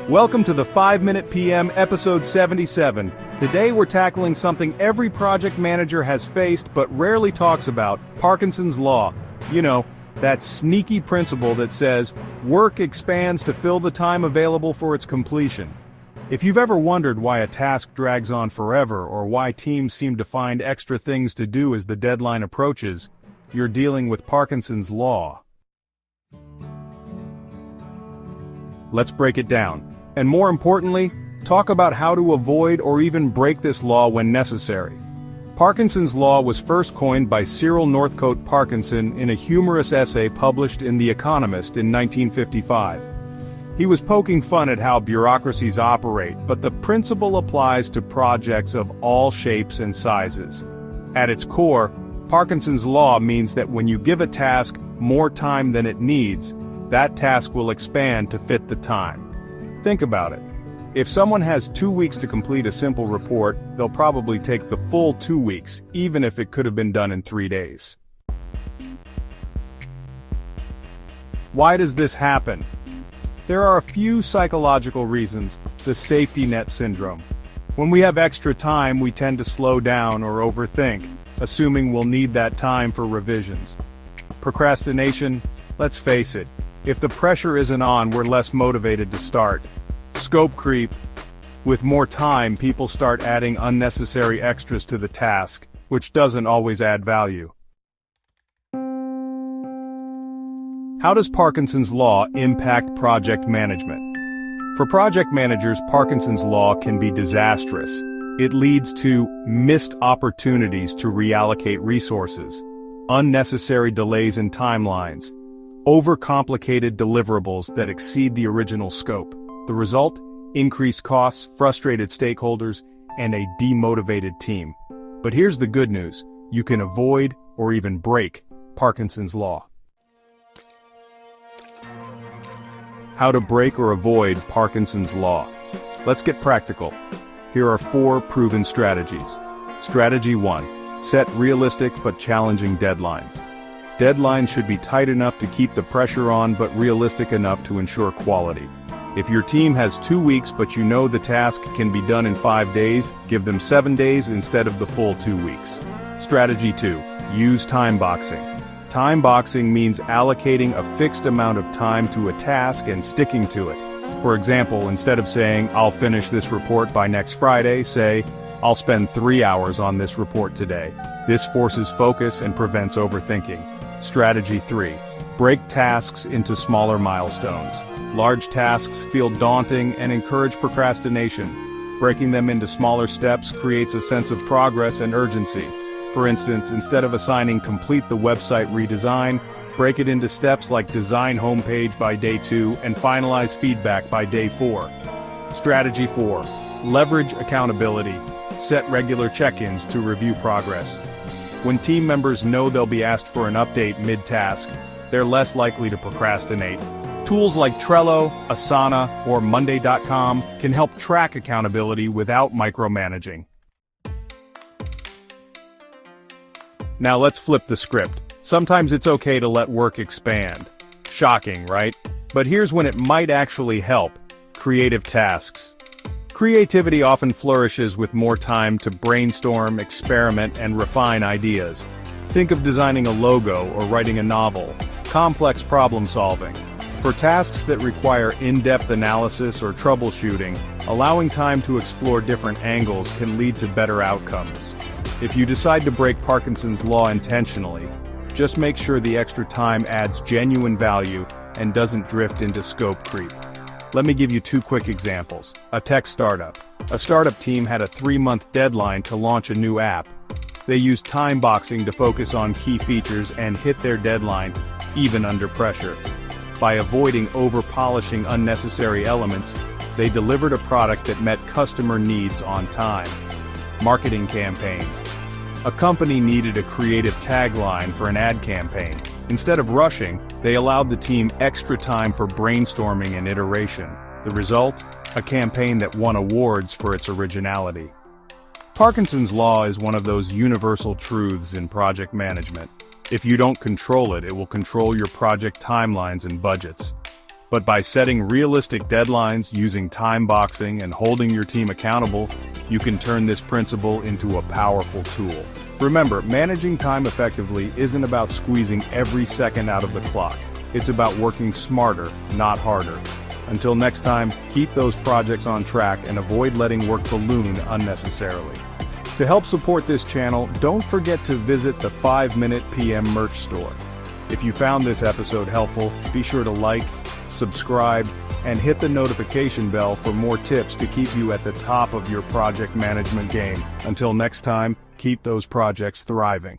Welcome to the 5-Minute PM episode 77. Today we're tackling something every project manager has faced but rarely talks about: Parkinson's Law. You know, that sneaky principle that says, work expands to fill the time available for its completion. If you've ever wondered why a task drags on forever or why teams seem to find extra things to do as the deadline approaches, you're dealing with Parkinson's Law. Let's break it down. And more importantly, talk about how to avoid or even break this law when necessary. Parkinson's Law was first coined by Cyril Northcote Parkinson in a humorous essay published in The Economist in 1955. He was poking fun at how bureaucracies operate, but the principle applies to projects of all shapes and sizes. At its core, Parkinson's Law means that when you give a task more time than it needs, that task will expand to fit the time. Think about it. If someone has 2 weeks to complete a simple report, they'll probably take the full 2 weeks, even if it could have been done in 3 days. Why does this happen? There are a few psychological reasons. The safety net syndrome. When we have extra time, we tend to slow down or overthink, assuming we'll need that time for revisions. Procrastination, let's face it, if the pressure isn't on, we're less motivated to start. Scope creep. With more time, people start adding unnecessary extras to the task, which doesn't always add value. How does Parkinson's Law impact project management? For project managers, Parkinson's Law can be disastrous. It leads to missed opportunities to reallocate resources, unnecessary delays in timelines, overcomplicated deliverables that exceed the original scope. The result? Increased costs, frustrated stakeholders, and a demotivated team. But here's the good news: you can avoid or even break Parkinson's Law. How to break or avoid Parkinson's Law. Let's get practical. Here are 4 proven strategies. Strategy 1. Set realistic but challenging deadlines. Deadlines should be tight enough to keep the pressure on but realistic enough to ensure quality. If your team has 2 weeks but you know the task can be done in 5 days, give them 7 days instead of the full 2 weeks. Strategy 2. Use time boxing. Time boxing means allocating a fixed amount of time to a task and sticking to it. For example, instead of saying, "I'll finish this report by next Friday," say, "I'll spend 3 hours on this report today." This forces focus and prevents overthinking. Strategy 3. Break tasks into smaller milestones. Large tasks feel daunting and encourage procrastination. Breaking them into smaller steps creates a sense of progress and urgency. For instance, instead of assigning complete the website redesign, break it into steps like design homepage by day 2 and finalize feedback by day 4. Strategy 4. Leverage accountability. Set regular check-ins to review progress. When team members know they'll be asked for an update mid-task, they're less likely to procrastinate. Tools like Trello, Asana, or Monday.com can help track accountability without micromanaging. Now let's flip the script. Sometimes it's okay to let work expand. Shocking, right? But here's when it might actually help: creative tasks. Creativity often flourishes with more time to brainstorm, experiment, and refine ideas. Think of designing a logo or writing a novel. Complex problem solving. For tasks that require in-depth analysis or troubleshooting, allowing time to explore different angles can lead to better outcomes. If you decide to break Parkinson's Law intentionally, just make sure the extra time adds genuine value and doesn't drift into scope creep. Let me give you 2 quick examples. A tech startup. A startup team had a 3-month deadline to launch a new app. They used time boxing to focus on key features and hit their deadline, even under pressure. By avoiding over-polishing unnecessary elements, they delivered a product that met customer needs on time. Marketing campaigns. A company needed a creative tagline for an ad campaign. Instead of rushing, they allowed the team extra time for brainstorming and iteration. The result? A campaign that won awards for its originality. Parkinson's Law is one of those universal truths in project management. If you don't control it, it will control your project timelines and budgets. But by setting realistic deadlines, using time boxing, and holding your team accountable, you can turn this principle into a powerful tool. Remember, managing time effectively isn't about squeezing every second out of the clock. It's about working smarter, not harder. Until next time, keep those projects on track and avoid letting work balloon unnecessarily. To help support this channel, don't forget to visit the 5-Minute PM merch store. If you found this episode helpful, be sure to like, subscribe, and hit the notification bell for more tips to keep you at the top of your project management game. Until next time, keep those projects thriving.